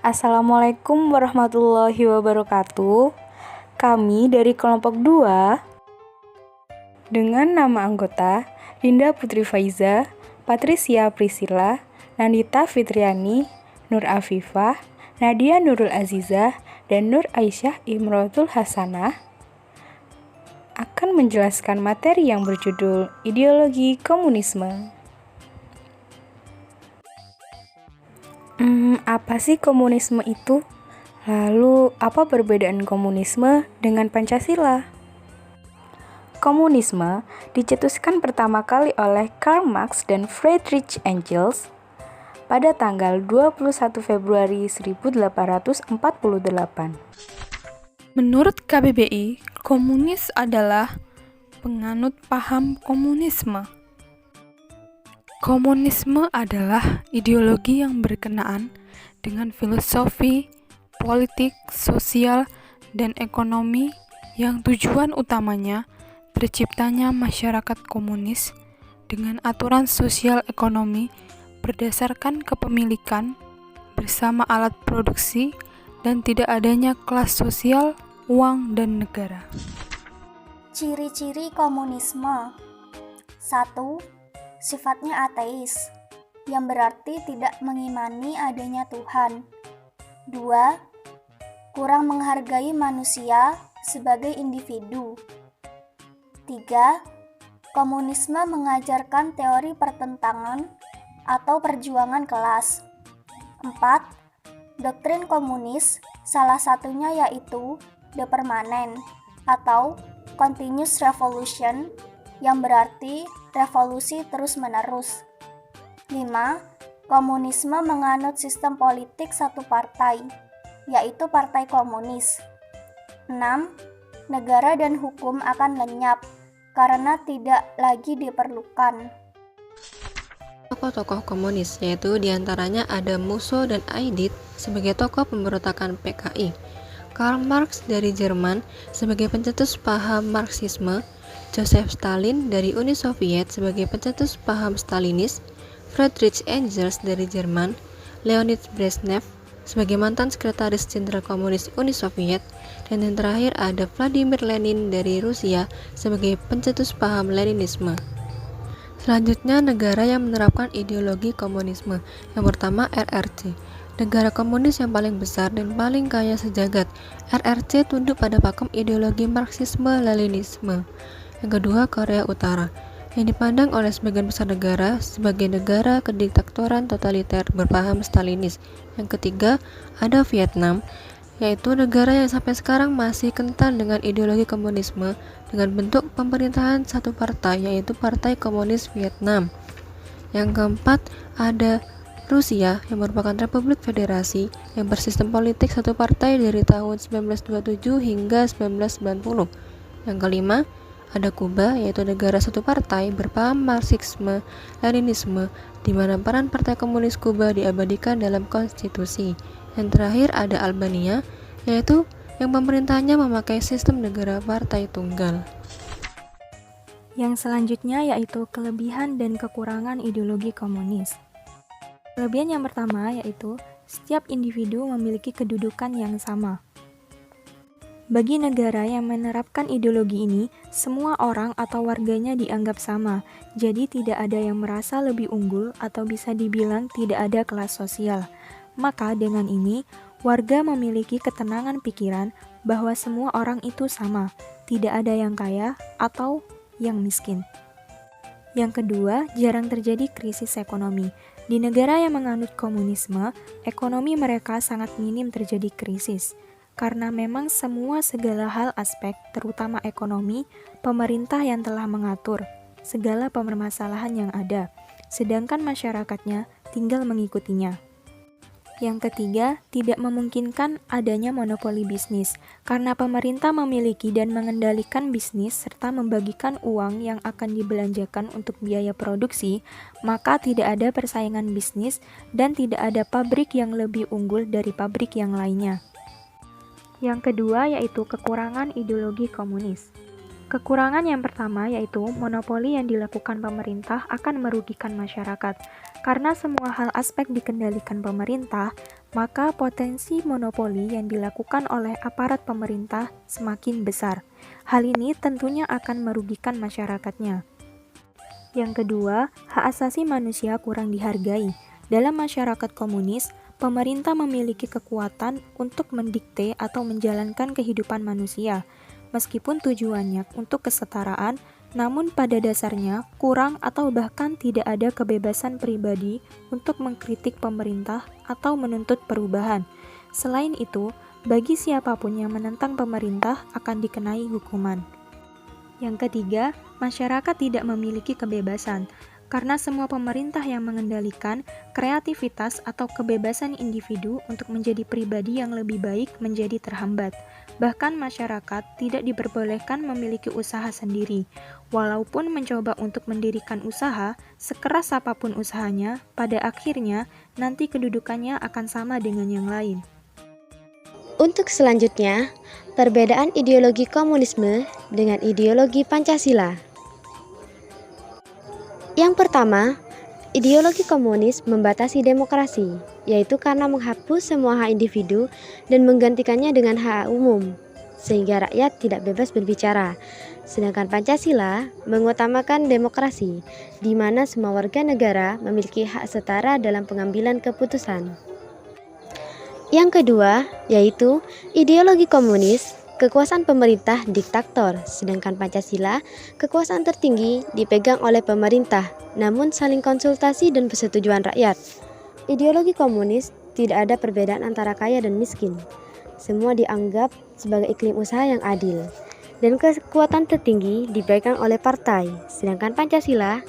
Assalamualaikum warahmatullahi wabarakatuh. Kami dari kelompok 2 dengan nama anggota Dinda Putri Faiza, Patricia Priscilla, Nandita Fitriani, Nur Afifah, Nadia Nurul Azizah, dan Nur Aisyah Imrotul Hasanah akan menjelaskan materi yang berjudul Ideologi Komunisme. Apa sih komunisme itu? Lalu, apa perbedaan komunisme dengan Pancasila? Komunisme dicetuskan pertama kali oleh Karl Marx dan Friedrich Engels pada tanggal 21 Februari 1848. Menurut KBBI, komunis adalah penganut paham komunisme. Komunisme adalah ideologi yang berkenaan dengan filosofi, politik, sosial, dan ekonomi yang tujuan utamanya terciptanya masyarakat komunis dengan aturan sosial ekonomi berdasarkan kepemilikan bersama alat produksi dan tidak adanya kelas sosial, uang, dan negara. Ciri-ciri komunisme. 1. Sifatnya ateis, yang berarti tidak mengimani adanya Tuhan. 2. Kurang menghargai manusia sebagai individu. 3. Komunisme mengajarkan teori pertentangan atau perjuangan kelas. 4. Doktrin komunis salah satunya yaitu the permanent atau continuous revolution, yang berarti revolusi terus-menerus. 5. Komunisme menganut sistem politik satu partai, yaitu Partai Komunis. 6. Negara dan hukum akan lenyap karena tidak lagi diperlukan. Tokoh-tokoh komunis, yaitu diantaranya ada Musso dan Aidit sebagai tokoh pemberontakan PKI, Karl Marx dari Jerman sebagai pencetus paham Marxisme, Joseph Stalin dari Uni Soviet sebagai pencetus paham Stalinis, Friedrich Engels dari Jerman, Leonid Brezhnev sebagai mantan sekretaris jenderal komunis Uni Soviet, dan yang terakhir ada Vladimir Lenin dari Rusia sebagai pencetus paham Leninisme. Selanjutnya, negara yang menerapkan ideologi komunisme. Yang pertama, RRC. Negara komunis yang paling besar dan paling kaya sejagat. RRC tunduk pada pakem ideologi Marxisme-Leninisme. Yang kedua, Korea Utara, yang dipandang oleh sebagian besar negara sebagai negara kediktatoran totaliter berpaham Stalinis. Yang ketiga, ada Vietnam, yaitu negara yang sampai sekarang masih kental dengan ideologi komunisme dengan bentuk pemerintahan satu partai, yaitu Partai Komunis Vietnam. Yang keempat, ada Rusia, yang merupakan Republik Federasi yang bersistem politik satu partai dari tahun 1927 hingga 1990. Yang kelima, ada Kuba, yaitu negara satu partai berpaham Marxisme, Leninisme, di mana peran Partai Komunis Kuba diabadikan dalam konstitusi. Yang terakhir ada Albania, yaitu yang pemerintahnya memakai sistem negara partai tunggal. Yang selanjutnya yaitu kelebihan dan kekurangan ideologi komunis. Kelebihan yang pertama yaitu setiap individu memiliki kedudukan yang sama. Bagi negara yang menerapkan ideologi ini, semua orang atau warganya dianggap sama, jadi tidak ada yang merasa lebih unggul atau bisa dibilang tidak ada kelas sosial. Maka dengan ini, warga memiliki ketenangan pikiran bahwa semua orang itu sama, tidak ada yang kaya atau yang miskin. Yang kedua, jarang terjadi krisis ekonomi. Di negara yang menganut komunisme, ekonomi mereka sangat minim terjadi krisis. Karena memang segala hal aspek, terutama ekonomi, pemerintah yang telah mengatur segala permasalahan yang ada, sedangkan masyarakatnya tinggal mengikutinya. Yang ketiga, tidak memungkinkan adanya monopoli bisnis, karena pemerintah memiliki dan mengendalikan bisnis serta membagikan uang yang akan dibelanjakan untuk biaya produksi, maka tidak ada persaingan bisnis dan tidak ada pabrik yang lebih unggul dari pabrik yang lainnya. Yang kedua yaitu kekurangan ideologi komunis. Kekurangan yang pertama yaitu monopoli yang dilakukan pemerintah akan merugikan masyarakat. Karena semua hal aspek dikendalikan pemerintah, maka potensi monopoli yang dilakukan oleh aparat pemerintah semakin besar. Hal ini tentunya akan merugikan masyarakatnya. Yang kedua, hak asasi manusia kurang dihargai. Dalam masyarakat komunis, pemerintah memiliki kekuatan untuk mendikte atau menjalankan kehidupan manusia. Meskipun tujuannya untuk kesetaraan, namun pada dasarnya kurang atau bahkan tidak ada kebebasan pribadi untuk mengkritik pemerintah atau menuntut perubahan. Selain itu, bagi siapapun yang menentang pemerintah akan dikenai hukuman. Yang ketiga, masyarakat tidak memiliki kebebasan. Karena semua pemerintah yang mengendalikan kreativitas atau kebebasan individu untuk menjadi pribadi yang lebih baik menjadi terhambat. Bahkan masyarakat tidak diperbolehkan memiliki usaha sendiri. Walaupun mencoba untuk mendirikan usaha, sekeras apapun usahanya, pada akhirnya nanti kedudukannya akan sama dengan yang lain. Untuk selanjutnya, perbedaan ideologi komunisme dengan ideologi Pancasila. Yang pertama, ideologi komunis membatasi demokrasi, yaitu karena menghapus semua hak individu dan menggantikannya dengan hak umum, sehingga rakyat tidak bebas berbicara. Sedangkan Pancasila mengutamakan demokrasi, di mana semua warga negara memiliki hak setara dalam pengambilan keputusan. Yang kedua, yaitu ideologi komunis, kekuasaan pemerintah diktator, sedangkan Pancasila, kekuasaan tertinggi dipegang oleh pemerintah, namun saling konsultasi dan persetujuan rakyat. Ideologi komunis tidak ada perbedaan antara kaya dan miskin. Semua dianggap sebagai iklim usaha yang adil. Dan kekuatan tertinggi dipegang oleh partai, sedangkan Pancasila,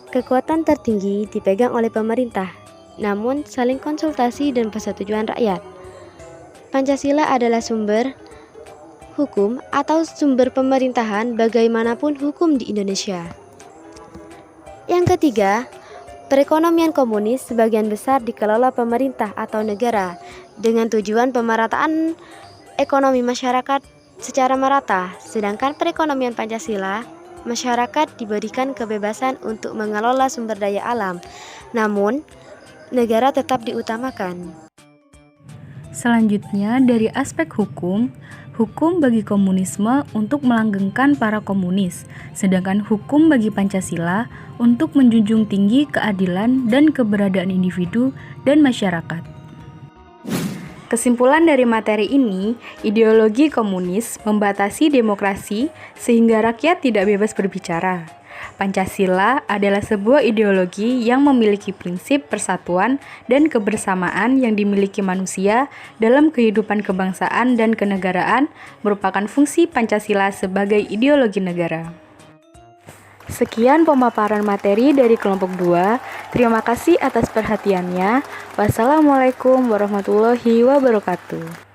kekuatan tertinggi dipegang oleh pemerintah, namun saling konsultasi dan persetujuan rakyat. Pancasila adalah sumber hukum atau sumber pemerintahan bagaimanapun hukum di Indonesia. Yang ketiga, perekonomian komunis sebagian besar dikelola pemerintah atau negara dengan tujuan pemerataan ekonomi masyarakat secara merata, sedangkan perekonomian Pancasila, masyarakat diberikan kebebasan untuk mengelola sumber daya alam, namun negara tetap diutamakan. Selanjutnya, dari aspek hukum bagi komunisme untuk melanggengkan para komunis, sedangkan hukum bagi Pancasila untuk menjunjung tinggi keadilan dan keberadaan individu dan masyarakat. Kesimpulan dari materi ini, ideologi komunis membatasi demokrasi sehingga rakyat tidak bebas berbicara. Pancasila adalah sebuah ideologi yang memiliki prinsip persatuan dan kebersamaan yang dimiliki manusia dalam kehidupan kebangsaan dan kenegaraan, merupakan fungsi Pancasila sebagai ideologi negara. Sekian pemaparan materi dari kelompok 2. Terima kasih atas perhatiannya. Wassalamualaikum warahmatullahi wabarakatuh.